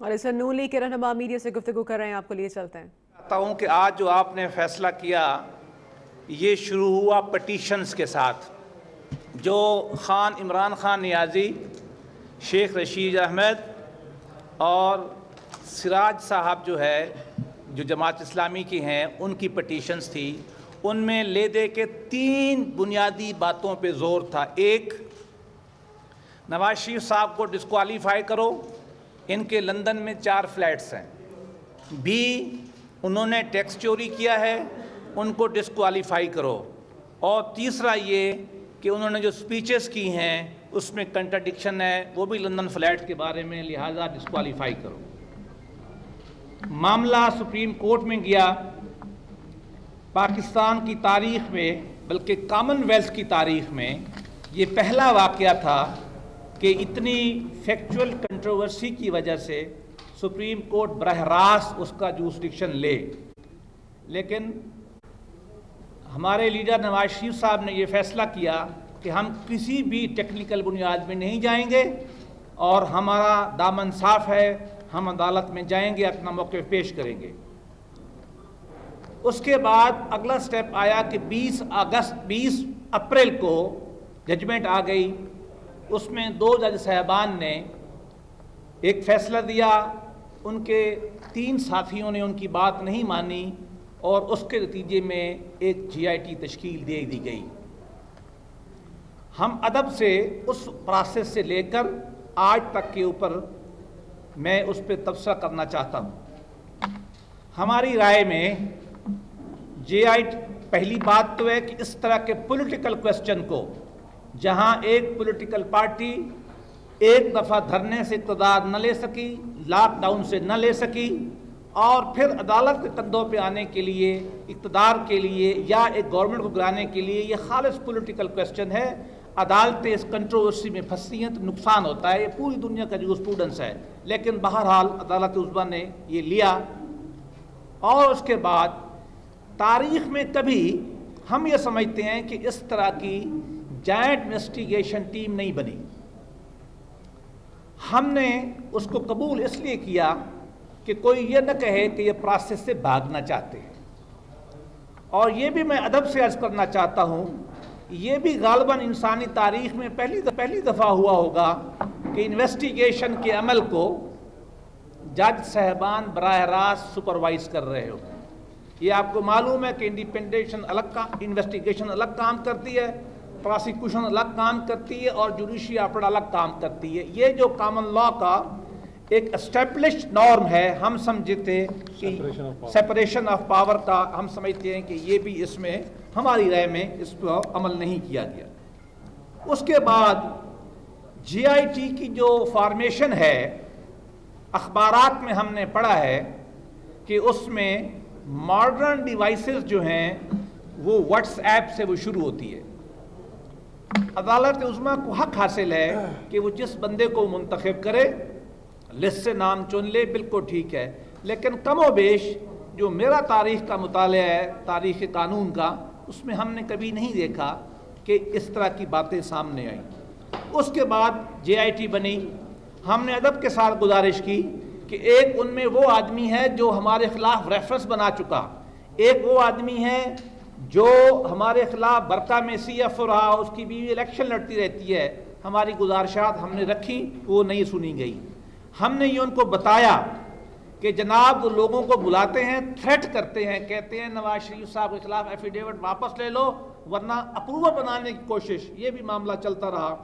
اور اس نون لیگ کے رہنما میڈیا سے گفتگو کر رہے ہیں، آپ کو لیے چلتے ہیں۔ چاہتا ہوں کہ آج جو آپ نے فیصلہ کیا یہ شروع ہوا پٹیشنز کے ساتھ، جو عمران خان نیازی، شیخ رشید احمد اور سراج صاحب جو جماعت اسلامی کی ہیں ان کی پٹیشنز تھی۔ ان میں لے دے کے 3 بنیادی باتوں پہ زور تھا۔ ایک، نواز شریف صاحب کو ڈسکوالیفائی کرو، ان کے لندن میں 4 فلیٹس ہیں۔ بھی انہوں نے ٹیکس چوری کیا ہے، ان کو ڈسکوالیفائی کرو۔ اور تیسرا یہ کہ انہوں نے جو سپیچز کی ہیں اس میں کنٹرڈکشن ہے، وہ بھی لندن فلیٹ کے بارے میں، لہٰذا ڈسکوالیفائی کرو۔ معاملہ سپریم کورٹ میں گیا۔ پاکستان کی تاریخ میں، بلکہ کامن ویلتھ کی تاریخ میں یہ پہلا واقعہ تھا کہ اتنی فیکچول کنٹروورسی کی وجہ سے سپریم کورٹ براہ راست اس کا جورسڈکشن لے۔ لیکن ہمارے لیڈر نواز شریف صاحب نے یہ فیصلہ کیا کہ ہم کسی بھی ٹیکنیکل بنیاد میں نہیں جائیں گے اور ہمارا دامن صاف ہے، ہم عدالت میں جائیں گے، اپنا موقف پیش کریں گے۔ اس کے بعد اگلا سٹیپ آیا کہ 20 اپریل کو ججمنٹ آ گئی۔ اس میں 2 جج صاحبان نے ایک فیصلہ دیا، ان کے 3 ساتھیوں نے ان کی بات نہیں مانی اور اس کے نتیجے میں ایک GIT تشکیل دے دی گئی۔ ہم ادب سے اس پروسیس سے لے کر آج تک کے اوپر میں اس پہ تبصرہ کرنا چاہتا ہوں۔ ہماری رائے میں GIT پہلی بات تو ہے کہ اس طرح کے پولیٹیکل کویسچن کو، جہاں ایک پولیٹیکل پارٹی ایک دفعہ دھرنے سے اقتدار نہ لے سکی، لاک ڈاؤن سے نہ لے سکی، اور پھر عدالت کے قدموں پہ آنے کے لیے، اقتدار کے لیے یا ایک گورنمنٹ کو گرانے کے لیے، یہ خالص پولیٹیکل کویسچن ہے۔ عدالتیں اس کنٹروورسی میں پھنستی ہیں تو نقصان ہوتا ہے، یہ پوری دنیا کا جورسپروڈنس ہے۔ لیکن بہرحال عدالت عظمیٰ نے یہ لیا، اور اس کے بعد تاریخ میں کبھی ہم یہ سمجھتے ہیں کہ اس طرح کی جوائنٹ انویسٹیگیشن ٹیم نہیں بنی۔ ہم نے اس کو قبول اس لیے کیا کہ کوئی یہ نہ کہے کہ یہ پروسیس سے بھاگنا چاہتے ہیں۔ اور یہ بھی میں ادب سے عرض کرنا چاہتا ہوں، یہ بھی غالباً انسانی تاریخ میں پہلی دفعہ ہوا ہوگا کہ انویسٹیگیشن کے عمل کو جج صاحبان براہ راست سپروائز کر رہے ہو۔ یہ آپ کو معلوم ہے کہ انویسٹیگیشن الگ کام کرتی ہے، پراسیکیوشن الگ کام کرتی ہے، اور جوڈیشری اپنا الگ کام کرتی ہے۔ یہ جو کامن لا کا ایک اسٹیبلشڈ نارم ہے، ہم سمجھتے کہ سیپریشن آف پاور کا، ہم سمجھتے ہیں کہ یہ بھی اس میں ہماری رائے میں اس پر عمل نہیں کیا گیا۔ اس کے بعد GIT کی جو فارمیشن ہے، اخبارات میں ہم نے پڑھا ہے کہ اس میں ماڈرن ڈیوائسز جو ہیں وہ واٹس ایپ سے وہ شروع ہوتی ہے۔ عدالت عظمیٰ کو حق حاصل ہے کہ وہ جس بندے کو منتخب کرے، لسٹ سے نام چن لے، بالکل ٹھیک ہے۔ لیکن کم و بیش جو میرا تاریخ کا مطالعہ ہے، تاریخ قانون کا، اس میں ہم نے کبھی نہیں دیکھا کہ اس طرح کی باتیں سامنے آئیں۔ اس کے بعد GIT بنی۔ ہم نے ادب کے ساتھ گزارش کی کہ ایک ان میں وہ آدمی ہے جو ہمارے خلاف ریفرنس بنا چکا، ایک وہ آدمی ہے جو ہمارے خلاف برقع میں CF رہا، اس کی بیوی الیکشن لڑتی رہتی ہے۔ ہماری گزارشات ہم نے رکھی، وہ نہیں سنی گئی۔ ہم نے یہ ان کو بتایا کہ جناب وہ لوگوں کو بلاتے ہیں، تھریٹ کرتے ہیں، کہتے ہیں نواز شریف صاحب کے خلاف ایفیڈیوٹ واپس لے لو ورنہ اپروول بنانے کی کوشش، یہ بھی معاملہ چلتا رہا۔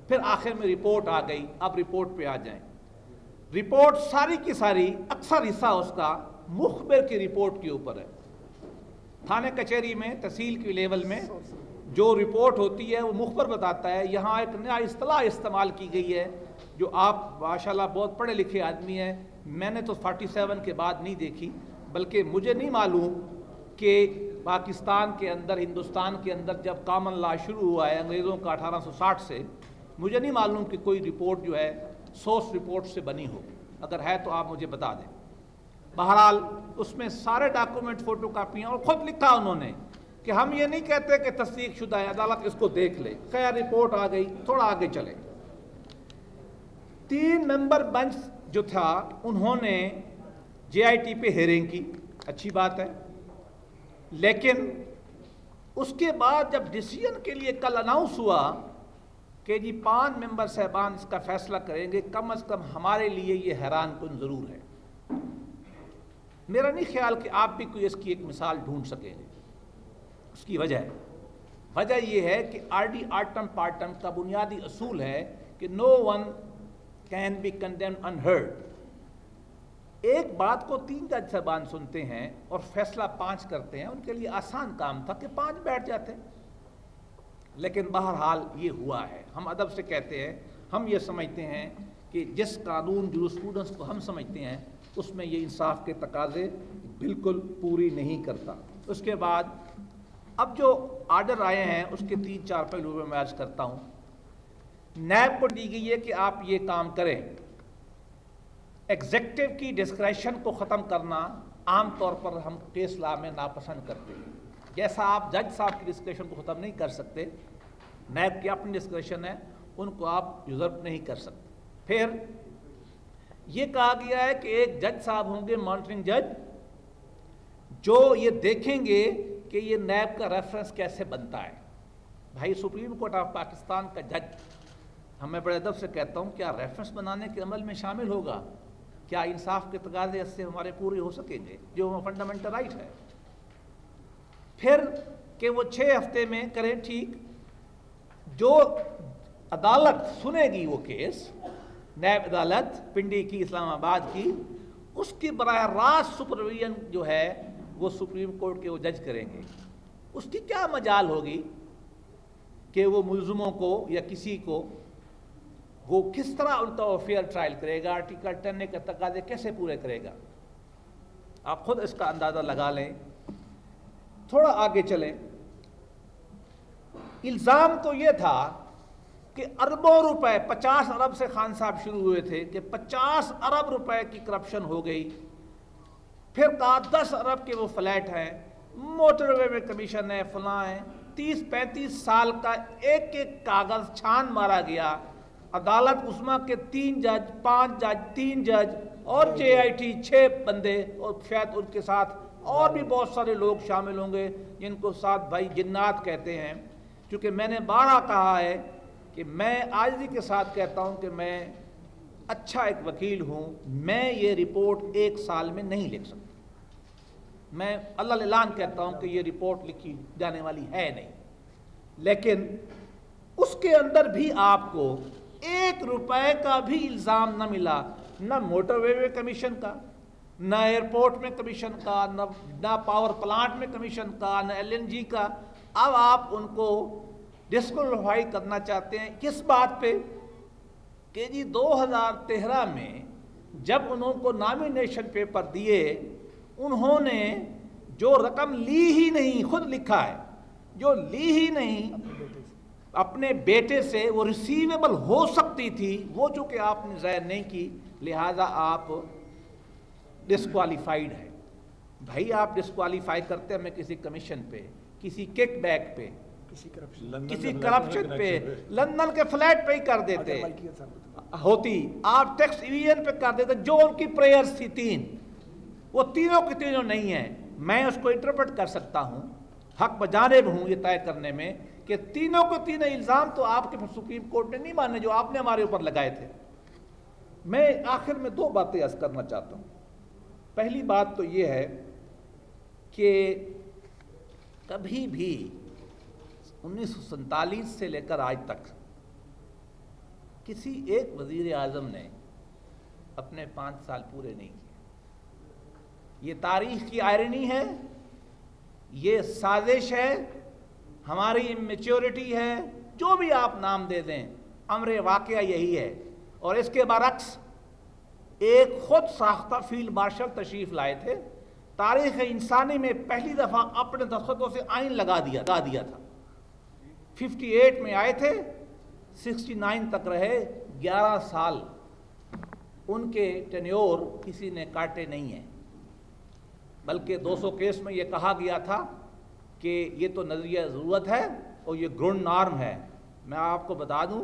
پھر آخر میں رپورٹ آ گئی۔ اب رپورٹ پہ آ جائیں۔ رپورٹ ساری کی ساری، اکثر حصہ اس کا مخبر کی رپورٹ کے اوپر ہے۔ تھانے کچہری میں، تحصیل کے لیول میں جو رپورٹ ہوتی ہے وہ مخبر بتاتا ہے۔ یہاں ایک نیا اصطلاح استعمال کی گئی ہے جو آپ ماشاءاللہ بہت پڑھے لکھے آدمی ہیں، میں نے تو 47 کے بعد نہیں دیکھی، بلکہ مجھے نہیں معلوم کہ پاکستان کے اندر، ہندوستان کے اندر جب کامن لا شروع ہوا ہے انگریزوں کا 1860 سے، مجھے نہیں معلوم کہ کوئی رپورٹ جو ہے سورس رپورٹ سے بنی ہو۔ اگر ہے تو آپ مجھے بتا دیں۔ بہرحال اس میں سارے ڈاکومنٹ فوٹو کاپی ہیں، اور خود لکھا انہوں نے کہ ہم یہ نہیں کہتے کہ تصدیق شدہ ہے، عدالت اس کو دیکھ لے۔ خیر رپورٹ آ گئی، تھوڑا آگے چلے۔ 3 ممبر بنچ جو تھا انہوں نے JIT پہ ہیئرنگ کی، اچھی بات ہے، لیکن اس کے بعد جب ڈیسیژن کے لیے کل اناؤنس ہوا کہ جی 5 ممبر صاحبان اس کا فیصلہ کریں گے، کم از کم ہمارے لیے یہ حیران کن ضرور ہے۔ میرا نہیں خیال کہ آپ بھی کوئی اس کی ایک مثال ڈھونڈ سکیں گے۔ اس کی وجہ یہ ہے کہ RD آٹم پارٹم کا بنیادی اصول ہے کہ no one can be condemned unheard۔ ایک بات کو 3 جج صاحبان سنتے ہیں اور فیصلہ 5 کرتے ہیں، ان کے لیے آسان کام تھا کہ 5 بیٹھ جاتے، لیکن بہرحال یہ ہوا ہے۔ ہم ادب سے کہتے ہیں، ہم یہ سمجھتے ہیں کہ جس قانون جورسپروڈنس کو ہم سمجھتے ہیں اس میں یہ انصاف کے تقاضے بالکل پوری نہیں کرتا۔ اس کے بعد اب جو آرڈر آئے ہیں اس کے 3-4 پہلو میں عرض کرتا ہوں۔ نیب کو دی گئی ہے کہ آپ یہ کام کریں، ایگزیکٹو کی ڈسکریشن کو ختم کرنا عام طور پر ہم کیس لا میں ناپسند کرتے ہیں۔ جیسا آپ جج صاحب کی ڈسکریشن کو ختم نہیں کر سکتے، نیب کی اپنی ڈسکریشن ہے، ان کو آپ یوزرپ نہیں کر سکتے۔ پھر یہ کہا گیا ہے کہ ایک جج صاحب ہوں گے مانیٹرنگ جج، جو یہ دیکھیں گے کہ یہ نیب کا ریفرنس کیسے بنتا ہے۔ بھائی سپریم کورٹ آف پاکستان کا جج، ہمیں بڑے ادب سے کہتا ہوں، کیا ریفرنس بنانے کے عمل میں شامل ہوگا؟ کیا انصاف کے تقاضے اس سے ہمارے پورے ہو سکیں گے جو فنڈامنٹل رائٹ ہے؟ پھر کہ وہ 6 ہفتے میں کریں، ٹھیک، جو عدالت سنے گی وہ کیس، نیب عدالت پنڈی کی، اسلام آباد کی، اس کی براہ راست سپرویژن جو ہے وہ سپریم کورٹ کے وہ جج کریں گے۔ اس کی کیا مجال ہوگی کہ وہ ملزموں کو یا کسی کو وہ کس طرح ان کا فیئر ٹرائل کرے گا، آرٹیکل 10 کے تقاضے کیسے پورے کرے گا؟ آپ خود اس کا اندازہ لگا لیں۔ تھوڑا آگے چلیں۔ الزام تو یہ تھا کہ اربوں روپے، 50 ارب سے خان صاحب شروع ہوئے تھے کہ 50 ارب روپے کی کرپشن ہو گئی، پھر کہا 10 ارب کے وہ فلیٹ ہیں، موٹر وے میں کمیشن ہے، فلاں ہے، 30-35 سال کا ایک ایک کاغذ چھان مارا گیا۔ عدالت عظمیٰ کے 3 جج، 5 جج، 3 جج اور JIT 6 بندے، اور شاید ان کے ساتھ اور بھی بہت سارے لوگ شامل ہوں گے جن کو ساتھ بھائی جنات کہتے ہیں۔ چونکہ میں نے بارہا کہا ہے کہ میں عاجزی کے ساتھ کہتا ہوں کہ میں اچھا ایک وکیل ہوں، میں یہ رپورٹ 1 سال میں نہیں لکھ سکتا۔ میں اللہ اعلان کہتا ہوں کہ یہ رپورٹ لکھی جانے والی ہے نہیں، لیکن اس کے اندر بھی آپ کو 1 روپے کا بھی الزام نہ ملا، نہ موٹر وے کمیشن کا، نہ ایئرپورٹ میں کمیشن کا، نہ پاور پلانٹ میں کمیشن کا، نہ LNG کا۔ اب آپ ان کو ڈسکوالیفائی کرنا چاہتے ہیں کس بات پہ؟ کہ جی 2013 میں جب انہوں کو نامینیشن پیپر دیے، انہوں نے جو رقم لی ہی نہیں، خود لکھا ہے، جو لی ہی نہیں اپنے بیٹے سے، وہ ریسیویبل ہو سکتی تھی، وہ چونکہ آپ نے ظاہر نہیں کی، لہذا آپ ڈسکوالیفائیڈ ہے۔ بھائی آپ ڈسکوالیفائی کرتے ہیں ہمیں کسی کمیشن پہ، کسی کک بیک پہ، کسی کرپشن پہ، لندن کے فلیٹ پہ ہی کر دیتے ہوتی، آپ ٹیکس ایویژن پہ کر دیتے، جو ان کی پریئرز تھی 3، وہ تینوں کی تینوں نہیں ہیں۔ میں اس کو انٹرپریٹ کر سکتا ہوں، حق بجانب ہوں یہ طے کرنے میں کہ تینوں کو تینوں الزام تو آپ کے سپریم کورٹ نے نہیں مانے جو آپ نے ہمارے اوپر لگائے تھے۔ میں آخر میں 2 باتیں عرض کرنا چاہتا ہوں۔ پہلی بات تو یہ ہے کہ کبھی بھی 1947 سے لے کر آج تک کسی ایک وزیر اعظم نے اپنے 5 سال پورے نہیں کیے۔ یہ تاریخ کی آئرنی ہے، یہ سازش ہے، ہماری میچورٹی ہے، جو بھی آپ نام دے دیں، امر واقعہ یہی ہے۔ اور اس کے برعکس ایک خود ساختہ فیلڈ مارشل تشریف لائے تھے، تاریخ انسانی میں پہلی دفعہ اپنے دستخطوں سے آئین لگا دیا تھا۔ 58 میں آئے تھے، 69 تک رہے، 11 سال ان کے ٹینیور کسی نے کاٹے نہیں ہیں، بلکہ 200 کیس میں یہ کہا گیا تھا کہ یہ تو نظریہ ضرورت ہے اور یہ گرونڈ نارم ہے۔ میں آپ کو بتا دوں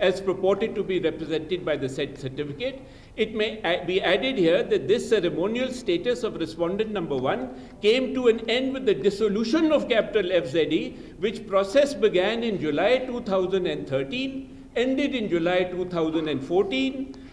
as purported to be represented by the said certificate. It may be added here that this ceremonial status of respondent number 1 came to an end with the dissolution of Capital FZE, which process began in July 2013, ended in July 2014.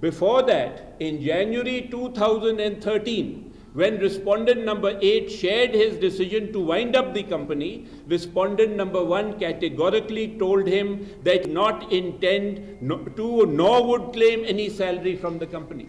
before that, in January 2013, when respondent number 8 shared his decision to wind up the company, respondent number 1 categorically told him that not intend to nor would claim any salary from the company.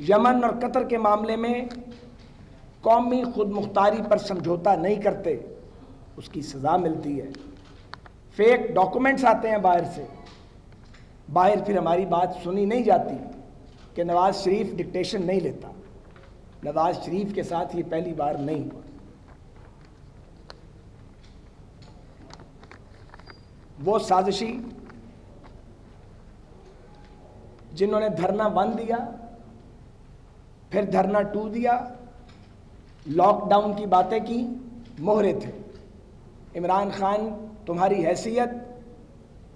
یمن اور قطر کے معاملے میں قومی خود مختاری پر سمجھوتا نہیں کرتے اس کی سزا ملتی ہے. فیک ڈاکومنٹس آتے ہیں باہر سے, باہر پھر ہماری بات سنی نہیں جاتی کہ نواز شریف ڈکٹیشن نہیں لیتا. نواز شریف کے ساتھ یہ پہلی بار نہیں ہوا. وہ سازشی جنہوں نے دھرنا 1 دیا, پھر دھرنا 2 دیا, لاک ڈاؤن کی باتیں کی, مہرے تھے. عمران خان تمہاری حیثیت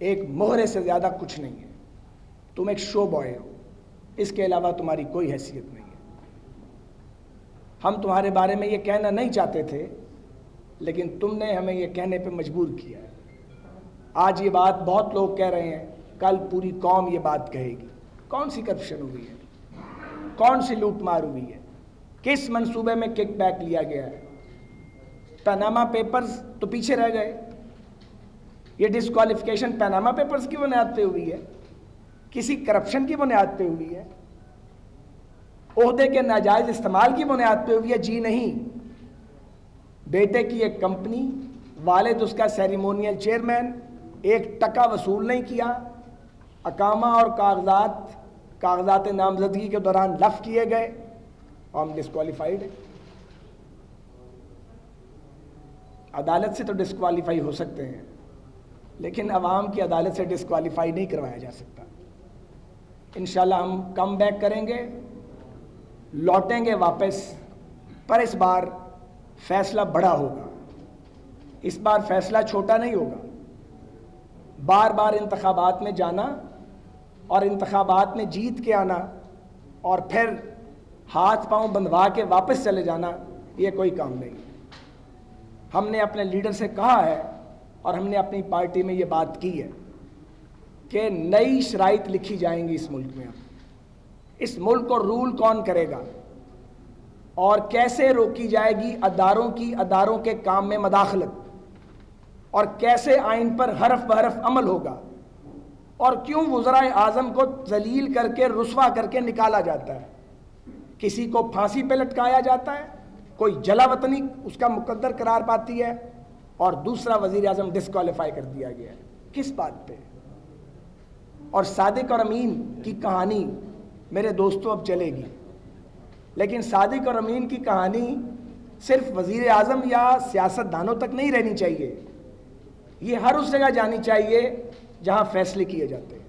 ایک مہرے سے زیادہ کچھ نہیں ہے. تم ایک شو بوائے ہو, اس کے علاوہ تمہاری کوئی حیثیت نہیں ہے. ہم تمہارے بارے میں یہ کہنا نہیں چاہتے تھے, لیکن تم نے ہمیں یہ کہنے پہ مجبور کیا ہے. آج یہ بات بہت لوگ کہہ رہے ہیں, کل پوری قوم یہ بات کہے گی. کون سی کرپشن ہوئی ہے, کون سی لوٹ مار ہوئی ہے, کس منصوبے میں کک بیک لیا گیا ہے؟ پاناما پیپرز تو پیچھے رہ گئے. یہ ڈسکوالیفیکیشن پاناما پیپرز کی بنیاد پہ ہوئی ہے, کسی کرپشن کی بنیاد پہ ہوئی ہے, عہدے کے ناجائز استعمال کی بنیاد پہ ہوئی ہے؟ جی نہیں. بیٹے کی ایک کمپنی, والد اس کا سیریمونیل چیئرمین, 1 ٹکا وصول نہیں کیا, اقامہ اور کاغذات نامزدگی کے دوران لف کیے گئے اور ہم ڈسکوالیفائڈ ہیں. عدالت سے تو ڈسکوالیفائی ہو سکتے ہیں, لیکن عوام کی عدالت سے ڈسکوالیفائی نہیں کروایا جا سکتا. انشاءاللہ ہم کم بیک کریں گے, لوٹیں گے واپس, پر اس بار فیصلہ بڑا ہوگا. اس بار فیصلہ چھوٹا نہیں ہوگا. بار بار انتخابات میں جانا اور انتخابات میں جیت کے آنا اور پھر ہاتھ پاؤں بندھوا کے واپس چلے جانا, یہ کوئی کام نہیں. ہم نے اپنے لیڈر سے کہا ہے اور ہم نے اپنی پارٹی میں یہ بات کی ہے کہ نئی شرائط لکھی جائیں گی اس ملک میں. اس ملک کو رول کون کرے گا اور کیسے روکی جائے گی اداروں کے کام میں مداخلت, اور کیسے آئین پر حرف بحرف عمل ہوگا, اور کیوں وزرائے اعظم کو ذلیل کر کے رسوا کر کے نکالا جاتا ہے. کسی کو پھانسی پہ لٹکایا جاتا ہے, کوئی جلا وطنی اس کا مقدر قرار پاتی ہے, اور دوسرا وزیر اعظم ڈسکوالیفائی کر دیا گیا ہے. کس بات پہ؟ اور صادق اور امین کی کہانی میرے دوستوں اب چلے گی, لیکن صادق اور امین کی کہانی صرف وزیر اعظم یا سیاست دانوں تک نہیں رہنی چاہیے. یہ ہر اس جگہ جانی چاہیے جہاں فیصلے کیے جاتے ہیں.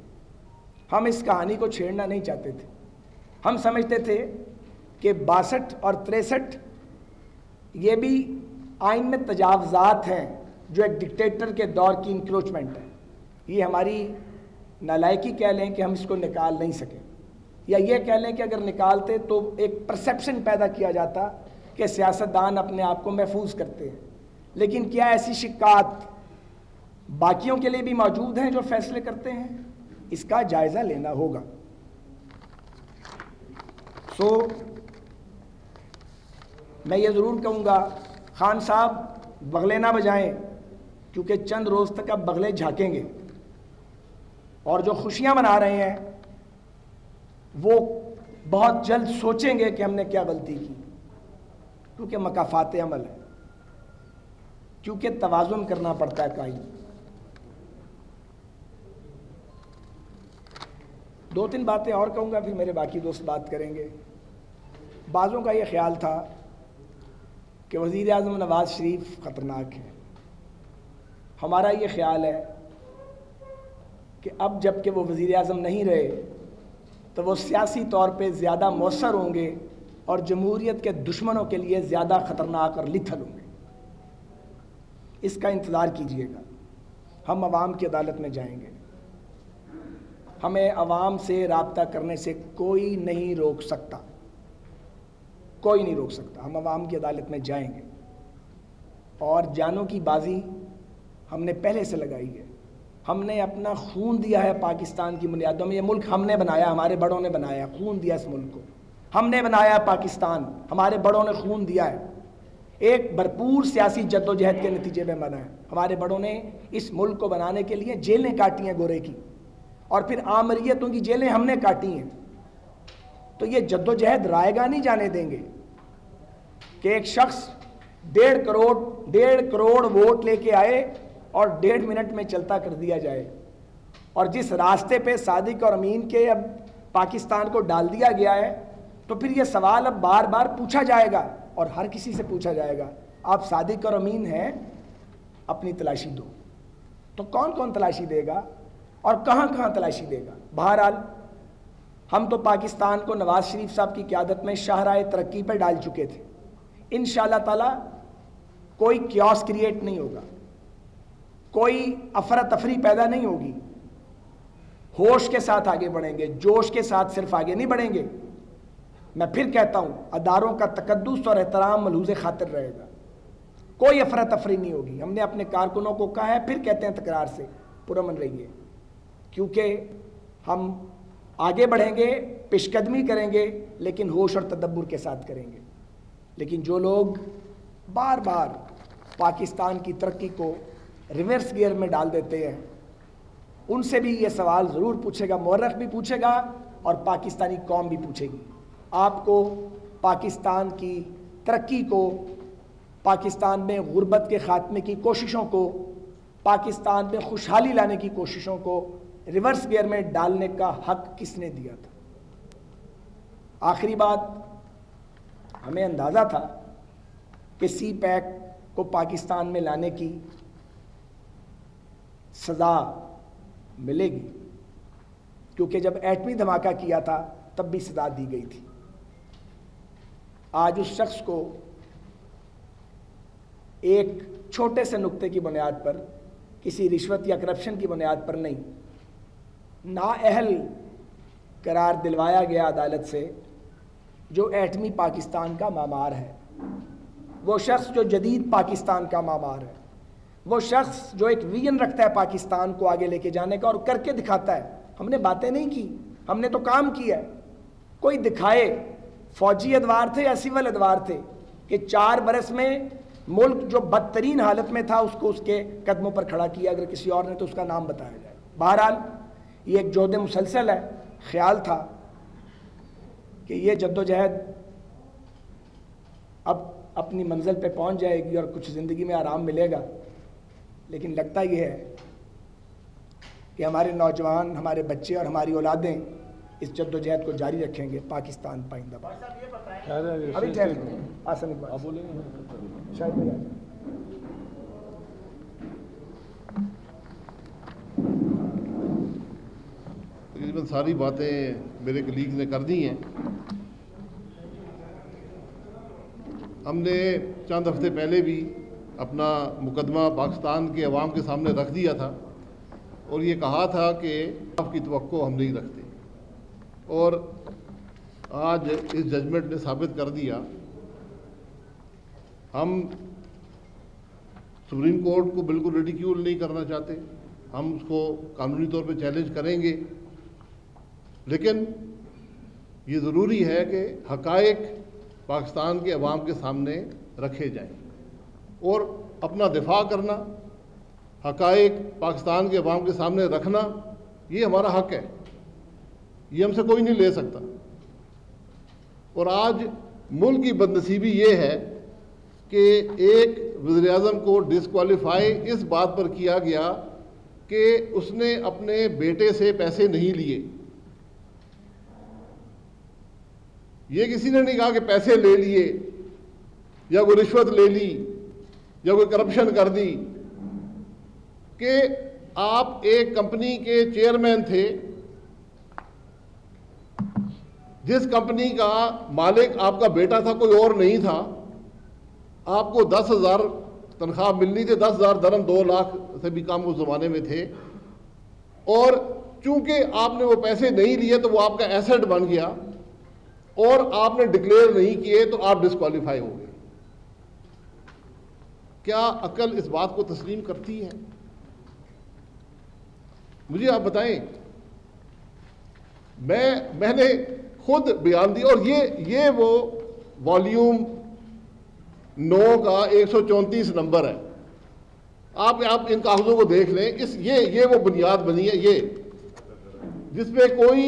ہم اس کہانی کو چھیڑنا نہیں چاہتے تھے. ہم سمجھتے تھے کہ 62 اور 63 یہ بھی آئین میں تجاوزات ہیں جو ایک ڈکٹیٹر کے دور کی انکروچمنٹ ہے. یہ ہماری نالائکی کہہ لیں کہ ہم اس کو نکال نہیں سکے, یا یہ کہہ لیں کہ اگر نکالتے تو ایک پرسیپشن پیدا کیا جاتا کہ سیاستدان اپنے آپ کو محفوظ کرتے ہیں. لیکن کیا ایسی شکایات باقیوں کے لیے بھی موجود ہیں جو فیصلے کرتے ہیں؟ اس کا جائزہ لینا ہوگا. میں یہ ضرور کہوں گا, خان صاحب بغلے نہ بجائیں, کیونکہ چند روز تک اب بغلے جھانکیں گے, اور جو خوشیاں منا رہے ہیں وہ بہت جلد سوچیں گے کہ ہم نے کیا غلطی کی, کیونکہ مکافات عمل ہے, کیونکہ توازن کرنا پڑتا ہے. قائم 2-3 باتیں اور کہوں گا, پھر میرے باقی دوست بات کریں گے. بعضوں کا یہ خیال تھا کہ وزیر اعظم نواز شریف خطرناک ہے. ہمارا یہ خیال ہے کہ اب جب کہ وہ وزیر اعظم نہیں رہے تو وہ سیاسی طور پہ زیادہ مؤثر ہوں گے اور جمہوریت کے دشمنوں کے لیے زیادہ خطرناک اور لتھل ہوں گے. اس کا انتظار کیجیے گا. ہم عوام کی عدالت میں جائیں گے. ہمیں عوام سے رابطہ کرنے سے کوئی نہیں روک سکتا, کوئی نہیں روک سکتا. ہم عوام کی عدالت میں جائیں گے, اور جانوں کی بازی ہم نے پہلے سے لگائی ہے. ہم نے اپنا خون دیا ہے پاکستان کی بنیادوں میں. یہ ملک ہم نے بنایا, ہمارے بڑوں نے بنایا, خون دیا اس ملک کو. ہم نے بنایا پاکستان, ہمارے بڑوں نے خون دیا ہے. ایک بھرپور سیاسی جدوجہد کے نتیجے میں بنا ہے. ہمارے بڑوں نے اس ملک کو بنانے کے لیے جیلیں کاٹی ہیں گورے کی, اور پھر آمریتوں کی جیلیں ہم نے کاٹی ہیں. تو یہ جدوجہد رائے گاہ نہیں جانے دیں گے کہ ایک شخص 1.5 کروڑ ووٹ لے کے آئے اور 1.5 منٹ میں چلتا کر دیا جائے. اور جس راستے پہ صادق اور امین کے اب پاکستان کو ڈال دیا گیا ہے, تو پھر یہ سوال اب بار بار پوچھا جائے گا اور ہر کسی سے پوچھا جائے گا, آپ صادق اور امین ہیں, اپنی تلاشی دو. تو کون کون تلاشی دے گا اور کہاں کہاں تلاشی دے گا؟ بہرحال ہم تو پاکستان کو نواز شریف صاحب کی قیادت میں شاہراہ ترقی پر ڈال چکے تھے. انشاءاللہ تعالی کوئی کیوس کریٹ نہیں ہوگا, کوئی افراتفری پیدا نہیں ہوگی. ہوش کے ساتھ آگے بڑھیں گے, جوش کے ساتھ صرف آگے نہیں بڑھیں گے. میں پھر کہتا ہوں, اداروں کا تقدس اور احترام ملحوظ خاطر رہے گا, کوئی افراتفری نہیں ہوگی. ہم نے اپنے کارکنوں کو کہا ہے, پھر کہتے ہیں تکرار سے, پرامن رہیے, کیونکہ ہم آگے بڑھیں گے, پیش قدمی کریں گے, لیکن ہوش اور تدبر کے ساتھ کریں گے. لیکن جو لوگ بار بار پاکستان کی ترقی کو ریورس گیئر میں ڈال دیتے ہیں, ان سے بھی یہ سوال ضرور پوچھے گا, مورخ بھی پوچھے گا اور پاکستانی قوم بھی پوچھے گی. آپ کو پاکستان کی ترقی کو, پاکستان میں غربت کے خاتمے کی کوششوں کو, پاکستان میں خوشحالی لانے کی کوششوں کو ریورس گیئر میں ڈالنے کا حق کس نے دیا تھا؟ آخری بات, ہمیں اندازہ تھا کہ سی پیک کو پاکستان میں لانے کی سزا ملے گی, کیونکہ جب ایٹمی دھماکہ کیا تھا تب بھی سزا دی گئی تھی. آج اس شخص کو ایک چھوٹے سے نقطے کی بنیاد پر, کسی رشوت یا کرپشن کی بنیاد پر نہیں, نااہل قرار دلوایا گیا عدالت سے, جو ایٹمی پاکستان کا معمار ہے, وہ شخص جو جدید پاکستان کا معمار ہے, وہ شخص جو ایک ویژن رکھتا ہے پاکستان کو آگے لے کے جانے کا اور کر کے دکھاتا ہے. ہم نے باتیں نہیں کی, ہم نے تو کام کیا ہے. کوئی دکھائے فوجی ادوار تھے یا سول ادوار تھے کہ 4 برس میں ملک جو بدترین حالت میں تھا اس کو اس کے قدموں پر کھڑا کیا. اگر کسی اور نے تو اس کا نام بتایا جائے. بہرحال یہ ایک جہد مسلسل ہے. خیال تھا کہ یہ جدوجہد اب اپنی منزل پہ پہنچ جائے گی اور کچھ زندگی میں آرام ملے گا, لیکن لگتا یہ ہے کہ ہمارے نوجوان, ہمارے بچے اور ہماری اولادیں اس جدوجہد کو جاری رکھیں گے. پاکستان پائندہ باد. ابھی آسن شاید تقریباً ساری باتیں میرے کلیگز نے کر دی ہیں. ہم نے چند ہفتے پہلے بھی اپنا مقدمہ پاکستان کے عوام کے سامنے رکھ دیا تھا اور یہ کہا تھا کہ آپ کی توقع ہم نہیں رکھتے, اور آج اس ججمنٹ نے ثابت کر دیا. ہم سپریم کورٹ کو بالکل ریڈیکیول نہیں کرنا چاہتے, ہم اس کو قانونی طور پہ چیلنج کریں گے, لیکن یہ ضروری ہے کہ حقائق پاکستان کے عوام کے سامنے رکھے جائیں, اور اپنا دفاع کرنا, حقائق پاکستان کے عوام کے سامنے رکھنا, یہ ہمارا حق ہے, یہ ہم سے کوئی نہیں لے سکتا. اور آج ملک کی بدنصیبی یہ ہے کہ ایک وزیر اعظم کو ڈسکوالیفائی اس بات پر کیا گیا کہ اس نے اپنے بیٹے سے پیسے نہیں لیے. یہ کسی نے نہیں کہا کہ پیسے لے لیے یا کوئی رشوت لے لی یا کوئی کرپشن کر دی, کہ آپ ایک کمپنی کے چیئرمین تھے, جس کمپنی کا مالک آپ کا بیٹا تھا, کوئی اور نہیں تھا. آپ کو 10,000 تنخواہ ملنی تھی, 10,000 درہم 2 لاکھ سے بھی کم اس زمانے میں تھے, اور چونکہ آپ نے وہ پیسے نہیں لیے تو وہ آپ کا ایسٹ بن گیا, اور آپ نے ڈکلیئر نہیں کیے تو آپ ڈسکوالیفائی ہو گئے. کیا عقل اس بات کو تسلیم کرتی ہے؟ مجھے آپ بتائیں. میں نے خود بیان دی, اور یہ وہ والیوم 9 کا 134 نمبر ہے. آپ ان کاغذوں کو دیکھ لیں. یہ وہ بنیاد بنی ہے, یہ جس پہ کوئی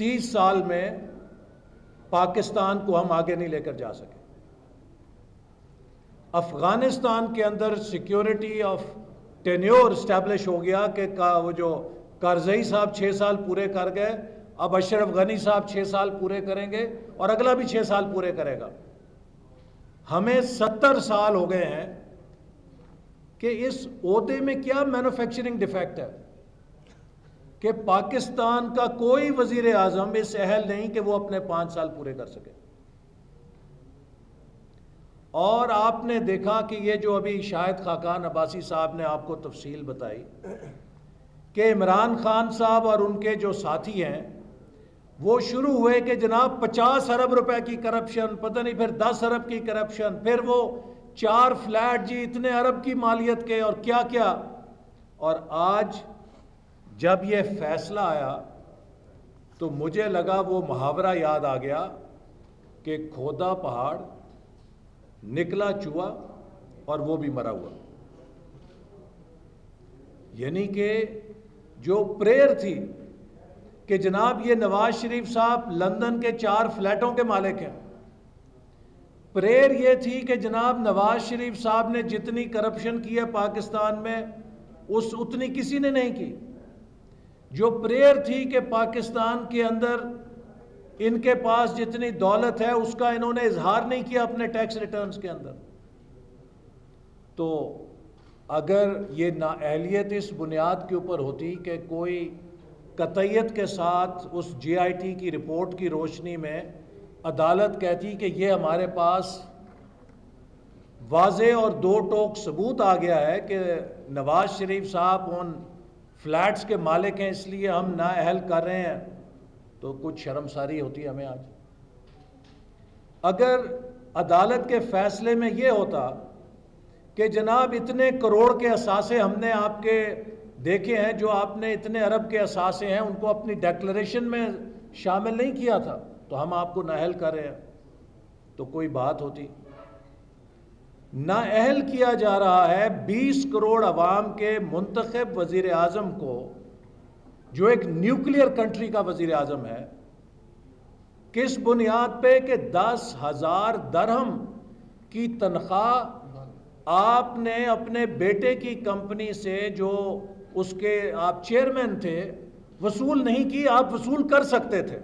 30 سال میں پاکستان کو ہم آگے نہیں لے کر جا سکے. افغانستان کے اندر سیکیورٹی آف ٹینیور اسٹیبلش ہو گیا کہ وہ جو کارزئی صاحب 6 سال پورے کر گئے، اب اشرف غنی صاحب 6 سال پورے کریں گے اور اگلا بھی 6 سال پورے کرے گا. ہمیں 70 سال ہو گئے ہیں کہ اس عہدے میں کیا مینوفیکچرنگ ڈیفیکٹ ہے کہ پاکستان کا کوئی وزیر اعظم اس اہل نہیں کہ وہ اپنے 5 سال پورے کر سکے. اور آپ نے دیکھا کہ یہ جو ابھی شاہد خاقان عباسی صاحب نے آپ کو تفصیل بتائی کہ عمران خان صاحب اور ان کے جو ساتھی ہیں وہ شروع ہوئے کہ جناب 50 ارب روپے کی کرپشن، پتہ نہیں پھر 10 ارب کی کرپشن، پھر وہ 4 فلیٹ جی اتنے ارب کی مالیت کے اور کیا کیا. اور آج جب یہ فیصلہ آیا تو مجھے لگا وہ محاورہ یاد آ گیا کہ کھودا پہاڑ نکلا چوہا اور وہ بھی مرا ہوا. یعنی کہ جو پریئر تھی کہ جناب یہ نواز شریف صاحب لندن کے 4 فلیٹوں کے مالک ہیں، پریئر یہ تھی کہ جناب نواز شریف صاحب نے جتنی کرپشن کی ہے پاکستان میں اتنی کسی نے نہیں کی. جو پریئر تھی کہ پاکستان کے اندر ان کے پاس جتنی دولت ہے اس کا انہوں نے اظہار نہیں کیا اپنے ٹیکس ریٹرنز کے اندر. تو اگر یہ نااہلیت اس بنیاد کے اوپر ہوتی کہ کوئی قطعیت کے ساتھ اس جے آئی ٹی کی رپورٹ کی روشنی میں عدالت کہتی کہ یہ ہمارے پاس واضح اور 2 ٹوک ثبوت آ گیا ہے کہ نواز شریف صاحب ان فلیٹس کے مالک ہیں اس لیے ہم نااہل کر رہے ہیں، تو کچھ شرمساری ہوتی ہمیں آج. اگر عدالت کے فیصلے میں یہ ہوتا کہ جناب اتنے کروڑ کے اثاثے ہم نے آپ کے دیکھے ہیں، جو آپ نے اتنے ارب کے اثاثے ہیں ان کو اپنی ڈیکلریشن میں شامل نہیں کیا تھا تو ہم آپ کو نااہل کر رہے ہیں، تو کوئی بات ہوتی. نااہل کیا جا رہا ہے 20 کروڑ عوام کے منتخب وزیر اعظم کو، جو ایک نیوکلیئر کنٹری کا وزیر اعظم ہے. کس بنیاد پہ کہ 10,000 درہم کی تنخواہ آپ نے اپنے بیٹے کی کمپنی سے، جو اس کے آپ چیئرمین تھے، وصول نہیں کی. آپ وصول کر سکتے تھے،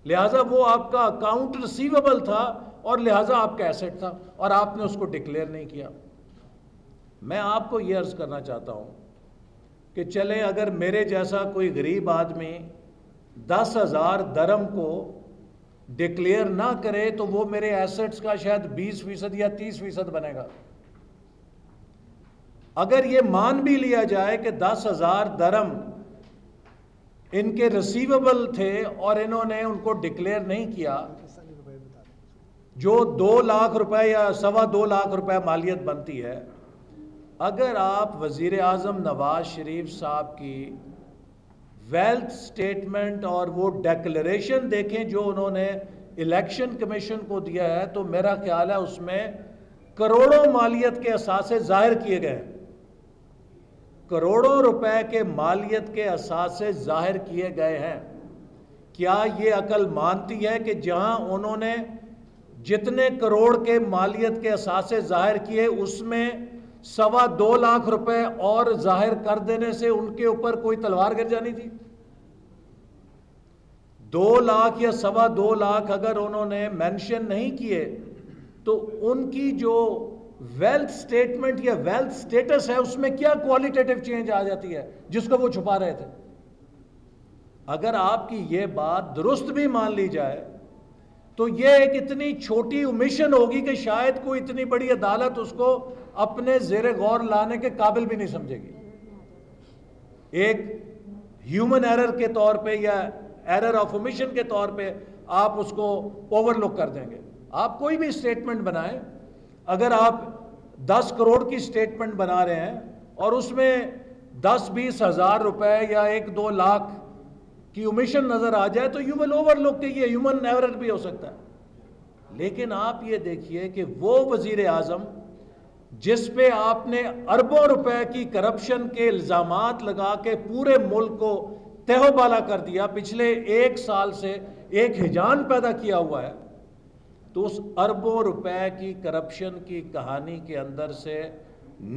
لہٰذا وہ آپ کا اکاؤنٹ ریسیویبل تھا اور لہٰذا آپ کا ایسٹ تھا، اور آپ نے اس کو ڈکلیئر نہیں کیا. میں آپ کو یہ عرض کرنا چاہتا ہوں کہ چلے اگر میرے جیسا کوئی غریب آدمی 10,000 درہم کو ڈکلیئر نہ کرے تو وہ میرے ایسٹس کا شاید 20% یا 30% بنے گا. اگر یہ مان بھی لیا جائے کہ 10,000 درہم ان کے ریسیویبل تھے اور انہوں نے ان کو ڈکلیئر نہیں کیا، جو 2 لاکھ روپے یا 2.25 لاکھ روپے مالیت بنتی ہے، اگر آپ وزیر اعظم نواز شریف صاحب کی ویلتھ سٹیٹمنٹ اور وہ ڈیکلریشن دیکھیں جو انہوں نے الیکشن کمیشن کو دیا ہے، تو میرا خیال ہے اس میں کروڑوں مالیت کے اثاثے ظاہر کیے گئے. کروڑوں روپے کے مالیت کے اثاثے ظاہر کیے گئے ہیں. کیا یہ عقل مانتی ہے کہ جہاں انہوں نے جتنے کروڑ کے مالیت کے اثاثے ظاہر کیے اس میں 2.25 لاکھ روپے اور ظاہر کر دینے سے ان کے اوپر کوئی تلوار گر جانی تھی؟ 2 لاکھ یا 2.25 لاکھ اگر انہوں نے مینشن نہیں کیے تو ان کی جو ویلتھ سٹیٹمنٹ یا ویلتھ سٹیٹس ہے اس میں کیا کوالٹیٹیو چینج آ جاتی ہے جس کو وہ چھپا رہے تھے. اگر آپ کی یہ بات درست بھی مان لی جائے تو یہ ایک اتنی چھوٹی اومیشن ہوگی کہ شاید کوئی اتنی بڑی عدالت اس کو اپنے زیر غور لانے کے قابل بھی نہیں سمجھے گی. ایک ہیومن ایرر کے طور پہ یا ایرر آف اومیشن کے طور پہ آپ اس کو اوور لک کر دیں گے. آپ کوئی بھی اسٹیٹمنٹ بنائیں، اگر آپ 10 کروڑ کی اسٹیٹمنٹ بنا رہے ہیں اور اس میں 10-20 ہزار روپے یا 1-2 لاکھ کی اومیشن نظر آ جائے تو یو ول اوور لک کہ یہ ہیومن ایرر بھی ہو سکتا ہے. لیکن آپ یہ دیکھیے کہ وہ وزیر اعظم جس پہ آپ نے اربوں روپے کی کرپشن کے الزامات لگا کے پورے ملک کو تہو بالا کر دیا، پچھلے 1 سال سے ایک ہیجان پیدا کیا ہوا ہے، تو اس اربوں روپے کی کرپشن کی کہانی کے اندر سے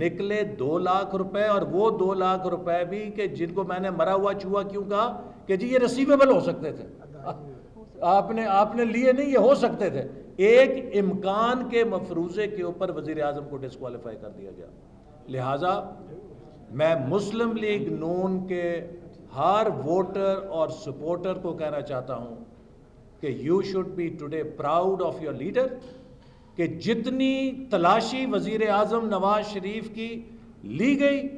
نکلے 2 لاکھ روپے، اور وہ 2 لاکھ روپے بھی کہ جن کو میں نے مرا ہوا چوہا کیوں کہا کہ جی یہ ریسیویبل ہو سکتے تھے، آپ نے لیے نہیں، یہ ہو سکتے تھے، ایک امکان کے مفروضے کے اوپر وزیر اعظم کو ڈسکوالیفائی کر دیا گیا۔ لہٰذا میں مسلم لیگ نون کے ہر ووٹر اور سپورٹر کو کہنا چاہتا ہوں کہ you should be today proud of your leader, کہ جتنی تلاشی وزیر اعظم نواز شریف کی لی گئی،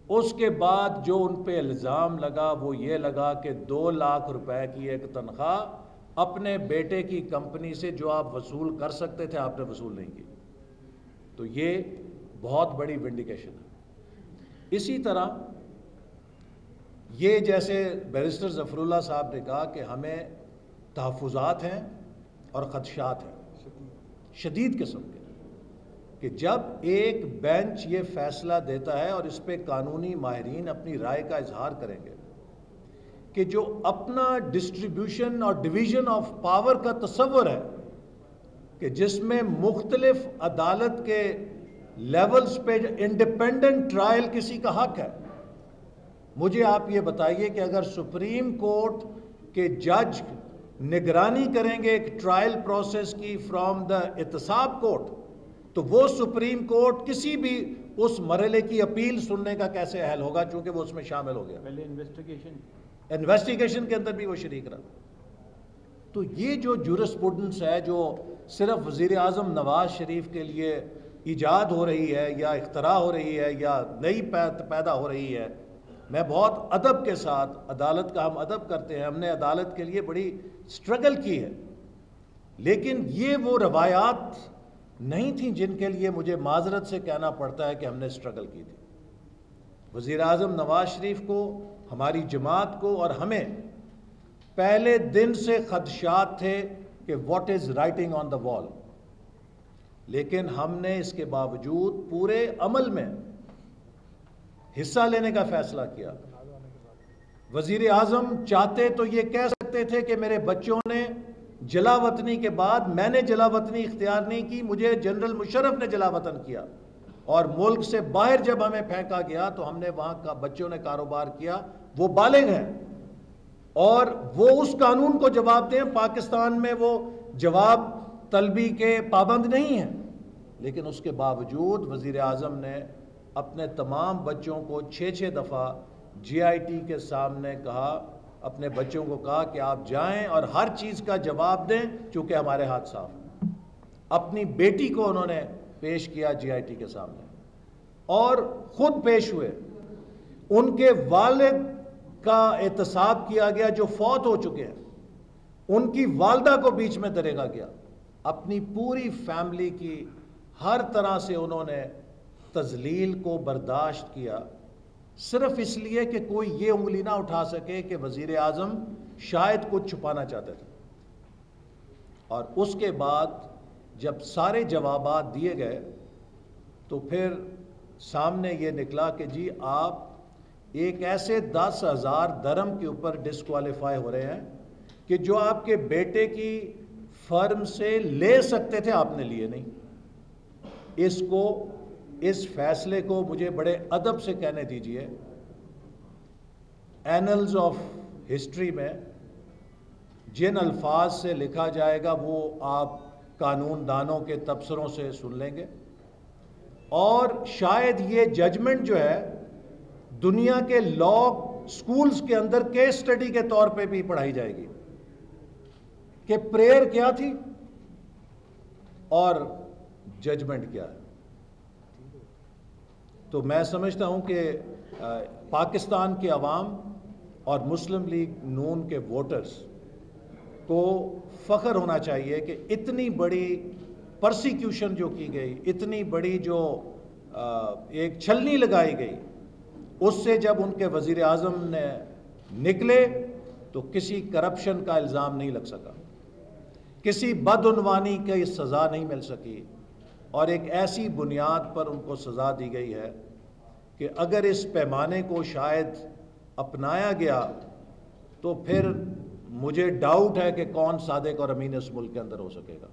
اس کے بعد جو ان پہ الزام لگا وہ یہ لگا کہ 2 لاکھ روپے کی ایک تنخواہ اپنے بیٹے کی کمپنی سے جو آپ وصول کر سکتے تھے آپ نے وصول نہیں کی، تو یہ بہت بڑی ونڈیکیشن ہے۔ اسی طرح یہ جیسے بیرسٹر ظفر اللہ صاحب نے کہا کہ ہمیں تحفظات ہیں اور خدشات ہیں شدید قسم کے، کہ جب ایک بینچ یہ فیصلہ دیتا ہے اور اس پہ قانونی ماہرین اپنی رائے کا اظہار کریں گے کہ جو اپنا ڈسٹریبیوشن اور ڈویژن آف پاور کا تصور ہے کہ جس میں مختلف عدالت کے لیولز پہ انڈیپینڈنٹ ٹرائل کسی کا حق ہے، مجھے آپ یہ بتائیے کہ اگر سپریم کورٹ کے جج نگرانی کریں گے ایک ٹرائل پروسیس کی فرام دا احتساب کورٹ، تو وہ سپریم کورٹ کسی بھی اس مرحلے کی اپیل سننے کا کیسے اہل ہوگا، چونکہ وہ اس میں شامل ہو گیا، پہلے انویسٹیگیشن کے اندر بھی وہ شریک رہا۔ تو یہ جو جورسپروڈنس ہے جو صرف وزیر اعظم نواز شریف کے لیے ایجاد ہو رہی ہے یا اختراع ہو رہی ہے یا نئی پیدا ہو رہی ہے، میں بہت ادب کے ساتھ، عدالت کا ہم ادب کرتے ہیں، ہم نے عدالت کے لیے بڑی سٹرگل کی ہے، لیکن یہ وہ روایات نہیں تھیں جن کے لیے مجھے معذرت سے کہنا پڑتا ہے کہ ہم نے سٹرگل کی تھی۔ وزیر اعظم نواز شریف کو، ہماری جماعت کو اور ہمیں پہلے دن سے خدشات تھے کہ واٹ از رائٹنگ آن دا وال، لیکن ہم نے اس کے باوجود پورے عمل میں حصہ لینے کا فیصلہ کیا۔ وزیر اعظم چاہتے تو یہ کہہ سکتے تھے کہ میرے بچوں نے جلا وطنی کے بعد، میں نے جلا وطنی اختیار نہیں کی، مجھے جنرل مشرف نے جلا وطن کیا، اور ملک سے باہر جب ہمیں پھینکا گیا تو ہم نے وہاں کا بچوں نے کاروبار کیا، وہ بالغ ہیں اور وہ اس قانون کو جواب دیں۔ پاکستان میں وہ جواب طلبی کے پابند نہیں ہیں، لیکن اس کے باوجود وزیر اعظم نے اپنے تمام بچوں کو 6 دفعہ جی آئی ٹی کے سامنے کہا، اپنے بچوں کو کہا کہ آپ جائیں اور ہر چیز کا جواب دیں چونکہ ہمارے ہاتھ صاف ہیں۔ اپنی بیٹی کو انہوں نے پیش کیا جی آئی ٹی کے سامنے اور خود پیش ہوئے، ان کے والد کا احتساب کیا گیا جو فوت ہو چکے ہیں، ان کی والدہ کو بیچ میں دریگا گیا، اپنی پوری فیملی کی ہر طرح سے انہوں نے تذلیل کو برداشت کیا، صرف اس لیے کہ کوئی یہ انگلی نہ اٹھا سکے کہ وزیر اعظم شاید کچھ چھپانا چاہتے تھے۔ اور اس کے بعد جب سارے جوابات دیے گئے تو پھر سامنے یہ نکلا کہ جی آپ ایک ایسے 10,000 درہم کے اوپر ڈسکوالیفائی ہو رہے ہیں کہ جو آپ کے بیٹے کی فرم سے لے سکتے تھے، آپ نے لیے نہیں۔ اس فیصلے کو مجھے بڑے ادب سے کہنے دیجئے، اینلز آف ہسٹری میں جن الفاظ سے لکھا جائے گا وہ آپ قانون دانوں کے تبصروں سے سن لیں گے، اور شاید یہ ججمنٹ جو ہے دنیا کے لا سکولز کے اندر کیس سٹڈی کے طور پہ بھی پڑھائی جائے گی کہ پریئر کیا تھی اور ججمنٹ کیا ہے۔ تو میں سمجھتا ہوں کہ پاکستان کے عوام اور مسلم لیگ نون کے ووٹرز کو فخر ہونا چاہیے کہ اتنی بڑی پرسیکیوشن جو کی گئی، اتنی بڑی جو ایک چھلنی لگائی گئی، اس سے جب ان کے وزیر اعظم نے نکلے تو کسی کرپشن کا الزام نہیں لگ سکا، کسی بدعنوانی کی سزا نہیں مل سکی، اور ایک ایسی بنیاد پر ان کو سزا دی گئی ہے کہ اگر اس پیمانے کو شاید اپنایا گیا تو پھر مجھے ڈاؤٹ ہے کہ کون صادق اور امین اس ملک کے اندر ہو سکے گا۔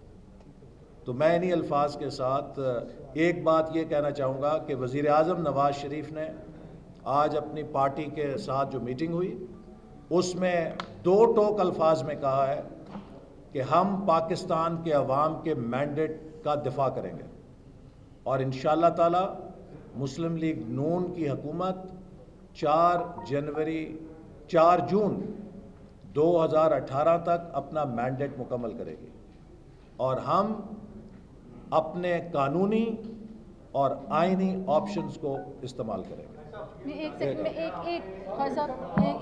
تو میں انہی الفاظ کے ساتھ ایک بات یہ کہنا چاہوں گا کہ وزیر اعظم نواز شریف نے آج اپنی پارٹی کے ساتھ جو میٹنگ ہوئی اس میں دو ٹوک الفاظ میں کہا ہے کہ ہم پاکستان کے عوام کے مینڈیٹ کا دفاع کریں گے، اور انشاءاللہ تعالی مسلم لیگ نون کی حکومت 4 جون 2018 تک اپنا مینڈیٹ مکمل کرے گی، اور ہم اپنے قانونی اور آئینی آپشنز کو استعمال کریں گے۔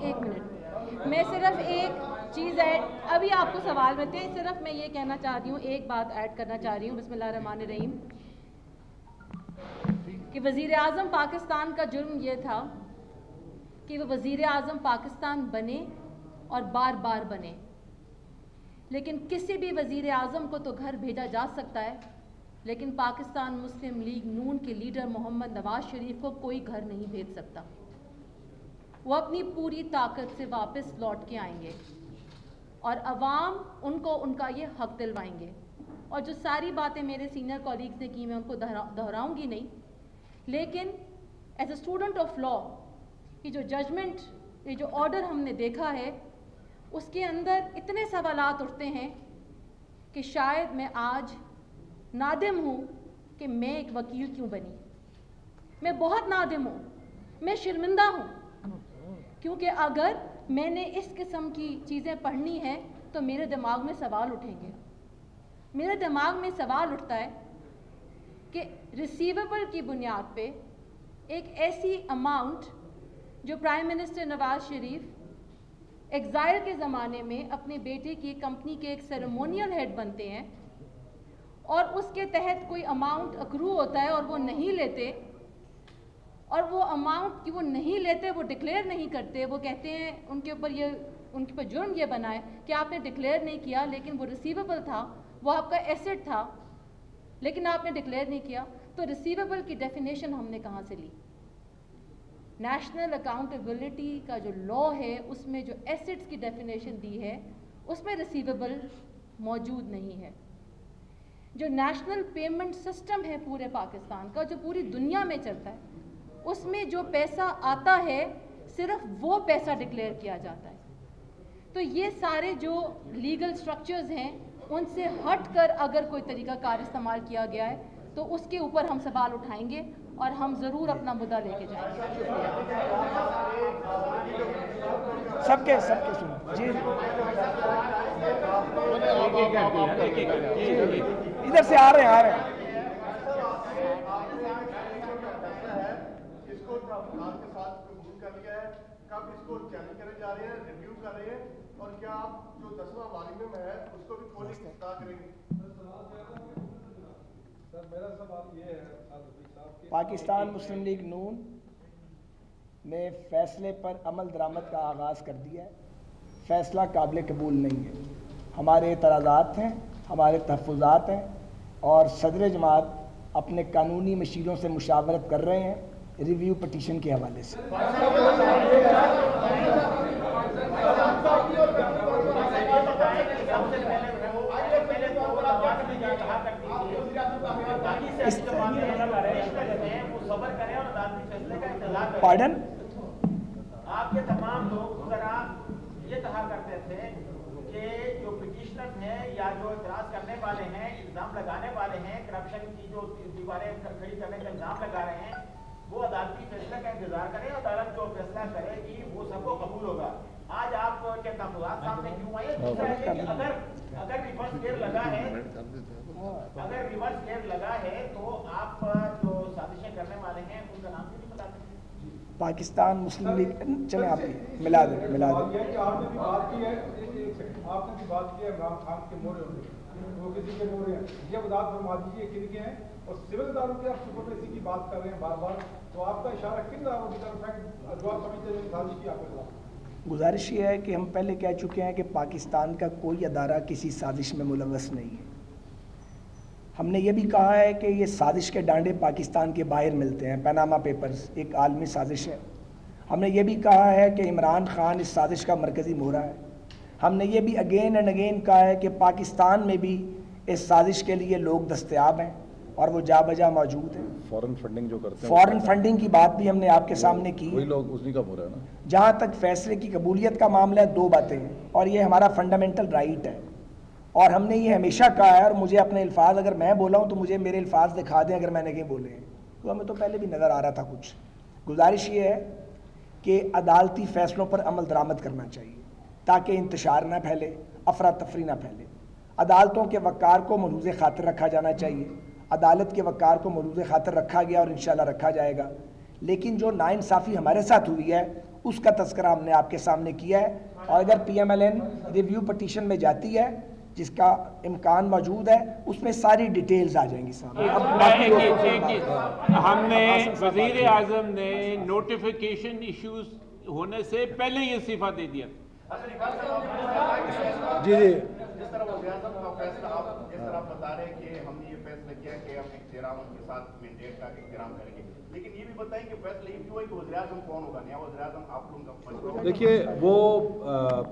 ایک منٹ، میں صرف ایک چیز ایڈ، ابھی آپ کو سوال میں تھے، صرف میں یہ کہنا چاہ رہی ہوں، ایک بات ایڈ کرنا چاہ رہی ہوں۔ بسم اللہ الرحمن الرحیم۔ کہ وزیر اعظم پاکستان کا جرم یہ تھا کہ وہ وزیر اعظم پاکستان بنے اور بار بار بنے، لیکن کسی بھی وزیر اعظم کو تو گھر بھیجا جا سکتا ہے، لیکن پاکستان مسلم لیگ نون کے لیڈر محمد نواز شریف کو کوئی گھر نہیں بھیج سکتا۔ وہ اپنی پوری طاقت سے واپس لوٹ کے آئیں گے اور عوام ان کو ان کا یہ حق دلوائیں گے۔ اور جو ساری باتیں میرے سینئر کولیگز نے کی میں ان کو دہراؤں گی نہیں، لیکن as a student of law یہ جو ججمنٹ، یہ جو آرڈر ہم نے دیکھا ہے، اس کے اندر اتنے سوالات اٹھتے ہیں کہ شاید میں آج نادم ہوں کہ میں ایک وکیل کیوں بنی۔ میں بہت نادم ہوں، میں شرمندہ ہوں، کیونکہ اگر میں نے اس قسم کی چیزیں پڑھنی ہیں تو میرے دماغ میں سوال اٹھیں گے۔ میرے دماغ میں سوال اٹھتا ہے کہ ریسیویبل کی بنیاد پہ ایک ایسی اماؤنٹ جو prime minister Nawaz Sharif exile کے زمانے میں اپنے بیٹے کی کمپنی کے ایک سیریمونیل ہیڈ بنتے ہیں، اور اس کے تحت کوئی اماؤنٹ اکرو ہوتا ہے اور وہ نہیں لیتے، اور وہ اماؤنٹ کی وہ نہیں لیتے، وہ ڈکلیئر نہیں کرتے، وہ کہتے ہیں ان کے اوپر جرم یہ بنا ہے کہ آپ نے ڈکلیئر نہیں کیا، لیکن وہ ریسیویبل تھا، وہ آپ کا ایسٹ تھا، لیکن آپ نے ڈکلیئر نہیں کیا۔ تو ریسیویبل کی ڈیفینیشن ہم نے کہاں سے لی؟ نیشنل اکاؤنٹیبلٹی کا جو لا ہے اس میں جو ایسٹس کی ڈیفینیشن دی ہے اس میں ریسیویبل موجود نہیں ہے۔ جو نیشنل پیمنٹ سسٹم ہے پورے پاکستان کا، جو پوری دنیا میں چلتا ہے، اس میں جو پیسہ آتا ہے صرف وہ پیسہ ڈکلیئر کیا جاتا ہے۔ تو یہ سارے جو لیگل سٹرکچرز ہیں ان سے ہٹ کر اگر کوئی طریقہ کار استعمال کیا گیا ہے تو اس کے اوپر ہم سوال اٹھائیں گے اور ہم ضرور اپنا مدعا لے کے جائیں گے۔ سب کے سنیں جی، ادھر سے آ رہے ہیں۔ اس کو آپ کے ساتھ قبول کر لیا ہے، کب اس کو چیلنج کرنے جا رہے ہیں، ریویو کر رہے ہیں، اور کیا آپ جو 10واں والیوم ہے اس کو بھی کھولنے کی اصلاح کریں گے؟ میرا سوال یہ ہے پاکستان مسلم لیگ نون نے فیصلے پر عمل درآمد کا آغاز کر دیا ہے۔ فیصلہ قابل قبول نہیں ہے، ہمارے اعتراضات ہیں، ہمارے تحفظات ہیں، اور صدر جماعت اپنے قانونی مشیروں سے مشاورت کر رہے ہیں ریویو پٹیشن کے حوالے سے۔ پارڈن؟ آپ کے تمام لوگ ذرا یہ کہا کرتے تھے کہ جو پٹیشنر ہیں یا جو اعتراض کرنے والے ہیں، الزام لگانے والے ہیں، کرپشن کی جو دیواریں کھڑی کرنے کا الزام لگا رہے ہیں، وہ عدالتی فیصلے کا انتظار کریں، عدالت جو فیصلہ کرے گی وہ سب کو قبول ہوگا۔ آج آپ کے تحفظات سامنے کیوں آئے؟ دوسرا ہے کہ اگر ریورس گیئر لگا ہے تو آپ جو سازشیں کرنے والے ہیں ان کا نام کیوں نہیں بتاتے؟ پاکستان مسلم لیگ، چلیں آپ ملا دیں۔ آپ نے بھی بات کی ہے، آپ نے بھی بات کی ہے عمران خان کے مورے ہونے، وہ کسی کے مورے ہیں، یہ وضاحت فرما دیجیے کن کے ہیں، اور سول اداروں کی آپ سپرمیسی کی بات کر رہے ہیں بار بار، تو آپ کا اشارہ کن اداروں کی طرف ہے جو آپ سمجھتے ہیں سازش کی آپ کے خلاف؟ گزارش یہ ہے کہ ہم پہلے کہہ چکے ہیں کہ پاکستان کا کوئی ادارہ کسی سازش میں ملوث نہیں ہے۔ ہم نے یہ بھی کہا ہے کہ یہ سازش کے ڈانڈے پاکستان کے باہر ملتے ہیں، پیناما پیپرز ایک عالمی سازش ہے، ہم نے یہ بھی کہا ہے کہ عمران خان اس سازش کا مرکزی مہرہ ہے. ہم نے یہ بھی اگین اینڈ اگین کہا ہے کہ پاکستان میں بھی اس سازش کے لیے لوگ دستیاب ہیں اور وہ جا بجا موجود ہیں. فورن فنڈنگ جو کرتے ہیں, فورن فنڈنگ کی بات بھی ہم نے آپ کے سامنے کی. وہی لوگ اسی کا ہو رہا ہے نا. جہاں تک فیصلے کی قبولیت کا معاملہ ہے, دو باتیں ہیں اور یہ ہمارا فنڈامنٹل رائٹ ہے اور ہم نے یہ ہمیشہ کہا ہے. اور مجھے اپنے الفاظ اگر میں بولا ہوں تو مجھے میرے الفاظ دکھا دیں اگر میں نے کہیں بولے ہیں, تو ہمیں تو پہلے بھی نظر آ رہا تھا کچھ. گزارش یہ ہے کہ عدالتی فیصلوں پر عمل درآمد کرنا چاہیے تاکہ انتشار نہ پھیلے, افراتفری نہ پھیلے. عدالتوں کے وقار کو ملحوظ خاطر رکھا جانا چاہیے. عدالت کے وقار کو ملحوظ خاطر رکھا گیا اور انشاءاللہ رکھا جائے گا. لیکن جو ناانصافی ہمارے ساتھ ہوئی ہے اس کا تذکرہ ہم نے آپ کے سامنے کیا ہے, اور اگر P M L N review petition میں جاتی ہے جس کا امکان موجود ہے اس میں ساری ڈیٹیلز آ جائیں گی سامنے. ہم نے وزیر اعظم نے نوٹیفیکیشن ایشوز ہونے سے پہلے یہ استعفیٰ دے دیا. جی جی, جس طرح وزیر اعظم کا فیصلہ آپ جس طرح بتا رہے ہیں کہ ہم نے یہ فیصلہ کیا کہ ہم احترام کے ساتھ مینڈیٹ کا احترام کریں گے, لیکن یہ بھی بتائیں کہ فیصلہ یہ کیوں ہے کہ وزیر اعظم کون ہوگا, نیا وزیر اعظم آپ لوگوں کا. دیکھیے, وہ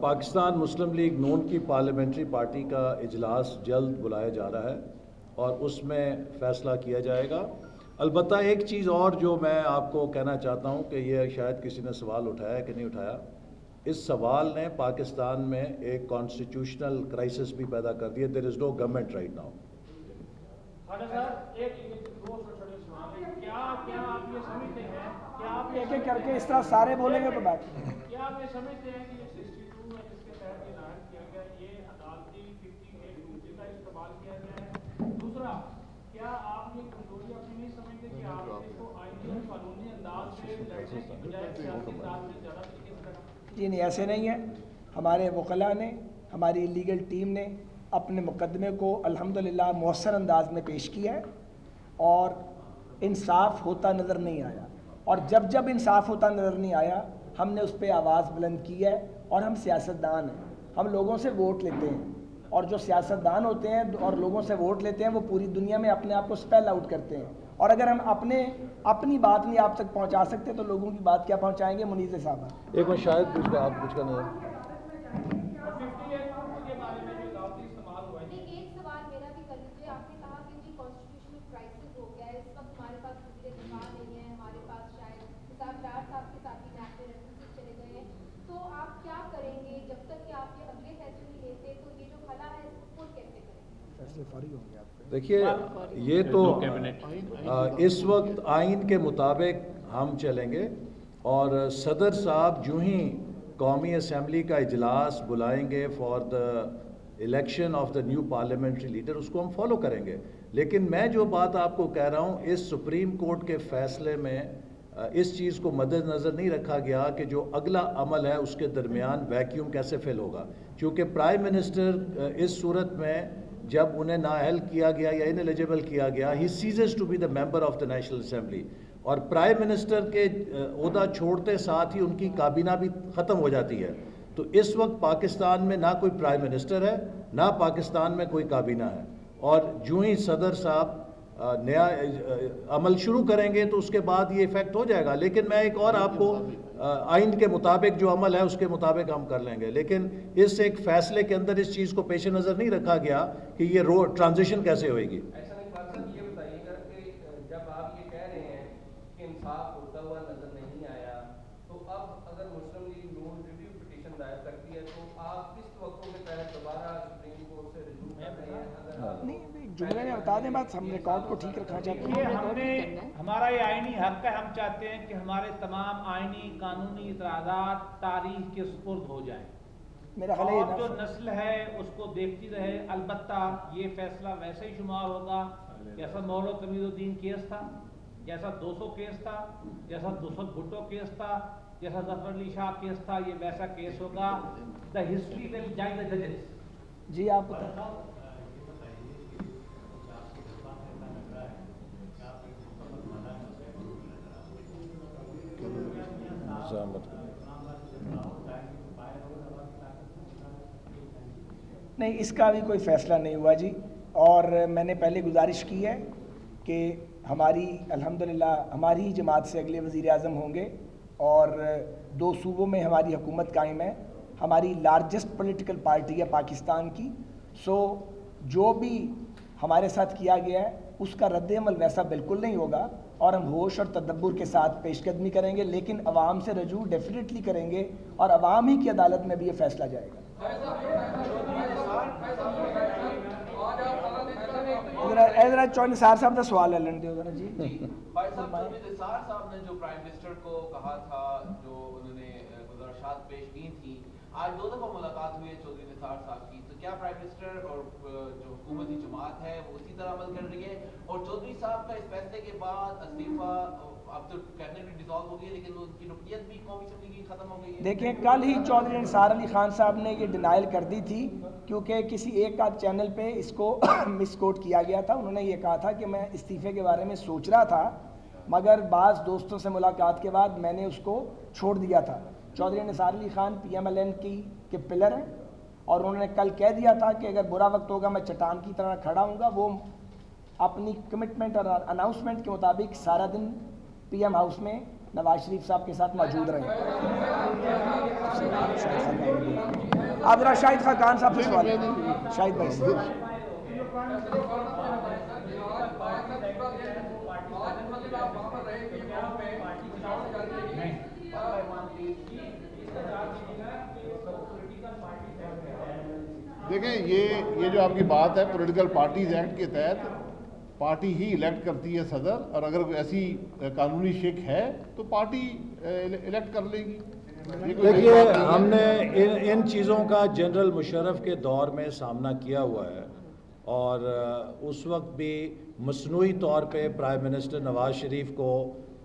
پاکستان مسلم لیگ نون کی پارلیمنٹری پارٹی کا اجلاس جلد بلایا جا رہا ہے اور اس میں فیصلہ کیا جائے گا. البتہ ایک چیز اور جو میں آپ کو کہنا چاہتا ہوں کہ یہ شاید کسی نے سوال اٹھایا کہ نہیں اٹھایا, اس سوال نے پاکستان میں ایک کانسٹیٹیوشنل کرائسس بھی پیدا کر دیا. دیر از نو گورنمنٹ رائٹ ناؤ. ایک ایک کر کے اس طرح سارے بولیں گے تو بات. کیا آپ یہ سمجھتے ہیں کہ 62 میں جس کے تحت یہ نائب کیا گیا یہ عدالتی 58 کا استعمال کیا گیا ہے؟ دوسرا, کیا آپ یہ کمزوری اپنی نہیں سمجھتے کہ آپ اس کو آئینی اور قانونی انداز سے لڑنے کی بجائے سیاسی انداز میں زیادہ طریقے سے لڑا؟ جی نہیں, ایسے نہیں ہے. ہمارے وکلاء نے, ہماری لیگل ٹیم نے اپنے مقدمے کو الحمدللہ مؤثر انداز میں پیش کیا ہے اور انصاف ہوتا نظر نہیں آیا. اور جب جب انصاف ہوتا نظر نہیں آیا ہم نے اس پہ آواز بلند کی ہے. اور ہم سیاستدان ہیں, ہم لوگوں سے ووٹ لیتے ہیں, اور جو سیاستدان ہوتے ہیں اور لوگوں سے ووٹ لیتے ہیں وہ پوری دنیا میں اپنے آپ کو اسپیل آؤٹ کرتے ہیں. اور اگر ہم اپنی بات نہیں آپ تک پہنچا سکتے تو لوگوں کی بات کیا پہنچائیں گے. منیز صاحب ایک بار شاید کچھ آپ کچھ کا نظر. دیکھیے, یہ تو اس وقت آئین کے مطابق ہم چلیں گے اور صدر صاحب جو ہی قومی اسمبلی کا اجلاس بلائیں گے for the election of the new parliamentary leader, اس کو ہم فالو کریں گے. لیکن میں جو بات آپ کو کہہ رہا ہوں, اس سپریم کورٹ کے فیصلے میں اس چیز کو مد نظر نہیں رکھا گیا کہ جو اگلا عمل ہے اس کے درمیان ویکیوم کیسے فل ہوگا. کیونکہ پرائم منسٹر اس صورت میں جب انہیں نااہل کیا گیا یا ان ایلیجیبل کیا گیا, he ceases to be the member of the national assembly, اور پرائم منسٹر کے عہدہ چھوڑتے ساتھ ہی ان کی کابینہ بھی ختم ہو جاتی ہے. تو اس وقت پاکستان میں نہ کوئی پرائم منسٹر ہے, نہ پاکستان میں کوئی کابینہ ہے, اور جو ہی صدر صاحب نیا عمل شروع کریں گے تو اس کے بعد یہ ایفیکٹ ہو جائے گا. لیکن میں ایک اور آپ کو آئین کے مطابق جو عمل ہے اس کے مطابق ہم کر لیں گے. لیکن اس ایک فیصلے کے اندر اس چیز کو پیش نظر نہیں رکھا گیا کہ یہ ٹرانزیشن کیسے ہوئے گی. ایسا نہیں, مقصد یہ بتائیے گا کہ جب آپ یہ کہہ رہے ہیں کہ انصاف ہوتا ہوا نظر نہیں آیا, تو اب اگر مسلم لیگ نون ریویو پٹیشن دائر کرتی ہے تو آپ کس توقع کے تحت دوبارہ سپریم کورٹ سے رجوع کر رہے ہیں؟ جملے میں بتا دیں بات, ہم ریکارڈ کو ٹھیک رکھنا چاہتے ہیں. ہمارا یہ آئینی حق ہے, ہم چاہتے ہیں کہ ہمارے تمام آئینی قانونی اعتراضات تاریخ کے سپرد ہو جائیں. میرا خیال ہے اور جو نسل ہے اس کو دیکھتی رہے. البتہ یہ فیصلہ ویسے ہی شمار ہوگا جیسا مولانا تمیز الدین کیس تھا, جیسا 200 کیس تھا, جیسا 200 بھٹو کیس تھا, جیسا ظفر علی شاہ کیس تھا. یہ ویسا کیس ہوگا. دا ہسٹری ول جائے دا ججز. جی آپ بتائیں. نہیں, اس کا بھی کوئی فیصلہ نہیں ہوا جی. اور میں نے پہلے گزارش کی ہے کہ ہماری الحمدللہ ہماری ہی جماعت سے اگلے وزیر اعظم ہوں گے اور 2 صوبوں میں ہماری حکومت قائم ہے. ہماری لارجسٹ پولیٹیکل پارٹی ہے پاکستان کی. سو جو بھی ہمارے ساتھ کیا گیا ہے اس کا رد عمل ویسا بالکل نہیں ہوگا, اور ہم ہوش اور تدبر کے ساتھ پیش قدمی کریں گے, لیکن عوام سے رجوع ڈیفینیٹلی کریں گے اور عوام ہی کی عدالت میں بھی یہ فیصلہ جائے گا. ذرا چودھری نثار صاحب کا سوال ہے لڑ دے ذرا. جی بھائی صاحب, چودھری نثار صاحب نے جو پرائم منسٹر کو کہا تھا, جو انہوں نے گزارشات پیش کی تھی, آج 2 دفعہ ملاقات ہوئی ہے چودھری نثار صاحب کی, تو کیا پرائم منسٹر اور جو حکومتی جماعت ہے وہ اسی طرح عمل کر رہی ہے؟ اور چودھری صاحب کا اس فیصلے کے بعد استعفیٰ, اب تو کیبنٹ بھی ڈیزالو ہو گئی ہے لیکن ان کی رکنیت بھی قومی اسمبلی کی ختم ہو گئی ہے. دیکھیں, کل ہی چودھری نثار علی خان صاحب نے یہ ڈینائل کر دی تھی, کیونکہ کسی ایک آدھ چینل پہ اس کو مس کوٹ کیا گیا تھا. انہوں نے یہ کہا تھا کہ میں استعفے کے بارے میں سوچ رہا تھا, مگر بعض دوستوں سے ملاقات کے بعد میں نے اس کو چھوڑ دیا تھا. چودھری نثار علی خان PMLN کے پلر ہیں, اور انہوں نے کل کہہ دیا تھا کہ اگر برا وقت ہوگا میں چٹان کی طرح کھڑا ہوں گا. وہ اپنی کمٹمنٹ اور اناؤنسمنٹ کے مطابق سارا دن PM ہاؤس میں نواز شریف صاحب کے ساتھ موجود رہے. آپ ذرا شاہد خاقان صاحب سے سوال ہے. شاہد بھائی سے. دیکھیں, یہ جو آپ کی بات ہے پولیٹیکل پارٹیز ایکٹ کے تحت پارٹی ہی الیکٹ کرتی ہے صدر, اور اگر کوئی ایسی قانونی شک ہے تو پارٹی الیکٹ کر لے گی. دیکھیے, ہم نے ان چیزوں کا جنرل مشرف کے دور میں سامنا کیا ہوا ہے, اور اس وقت بھی مصنوعی طور پہ پرائم منسٹر نواز شریف کو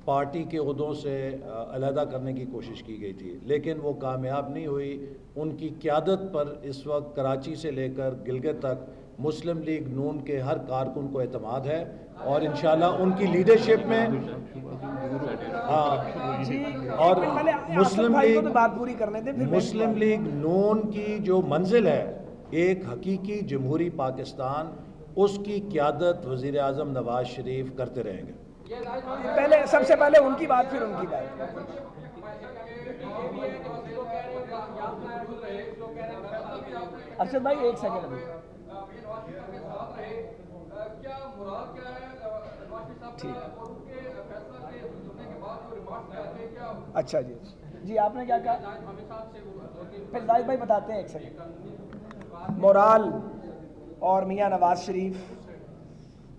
پارٹی کے عہدوں سے علیحدہ کرنے کی کوشش کی گئی تھی, لیکن وہ کامیاب نہیں ہوئی. ان کی قیادت پر اس وقت کراچی سے لے کر گلگت تک مسلم لیگ نون کے ہر کارکن کو اعتماد ہے, اور انشاءاللہ ان کی لیڈرشپ میں اور مسلم لیگ نون کی جو منزل ہے ایک حقیقی جمہوری پاکستان, اس کی قیادت وزیر اعظم نواز شریف کرتے رہیں گے. پہلے سب سے پہلے ان کی بات, پھر ان کی بات. ارشد بھائی ایک سیکنڈ ابھی. اچھا جی, جی آپ نے کیا کہا, پھر زاہد بھائی بتاتے ہیں. ایک سیکنڈ. مورال اور میاں نواز شریف,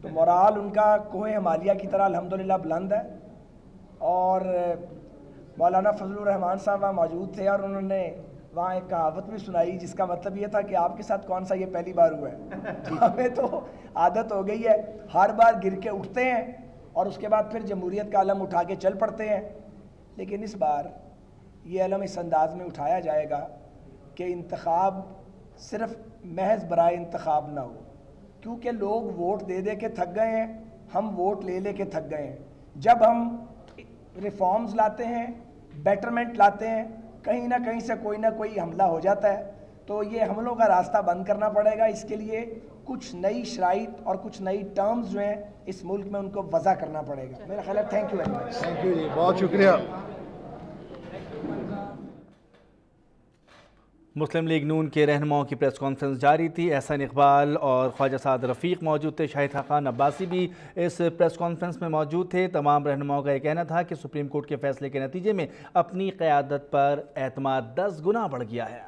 تو مورال ان کا کوہ ہمالیہ کی طرح الحمدللہ بلند ہے, اور مولانا فضل الرحمان صاحب وہاں موجود تھے, اور انہوں نے وہاں ایک کہاوت بھی سنائی جس کا مطلب یہ تھا کہ آپ کے ساتھ کون سا یہ پہلی بار ہوا ہے. ہمیں تو عادت ہو گئی ہے, ہر بار گر کے اٹھتے ہیں اور اس کے بعد پھر جمہوریت کا علم اٹھا کے چل پڑتے ہیں. لیکن اس بار یہ علم اس انداز میں اٹھایا جائے گا کہ انتخاب صرف محض برائے انتخاب نہ ہو, کیونکہ لوگ ووٹ دے دے کے تھک گئے ہیں, ہم ووٹ لے لے کے تھک گئے ہیں. جب ہم ریفارمز لاتے ہیں, بیٹرمنٹ لاتے ہیں, کہیں نہ کہیں سے کوئی نہ کوئی حملہ ہو جاتا ہے, تو یہ حملوں کا راستہ بند کرنا پڑے گا. اس کے لیے کچھ نئی شرائط اور کچھ نئی ٹرمز جو ہیں اس ملک میں ان کو وضع کرنا پڑے گا. میرا خیال ہے. Thank you very much. Thank you ji, بہت شکریہ. مسلم لیگ نون کے رہنماؤں کی پریس کانفرنس جاری تھی. احسن اقبال اور خواجہ سعد رفیق موجود تھے, شاہد خاقان عباسی بھی اس پریس کانفرنس میں موجود تھے. تمام رہنماؤں کا یہ کہنا تھا کہ سپریم کورٹ کے فیصلے کے نتیجے میں اپنی قیادت پر اعتماد 10 گنا بڑھ گیا ہے.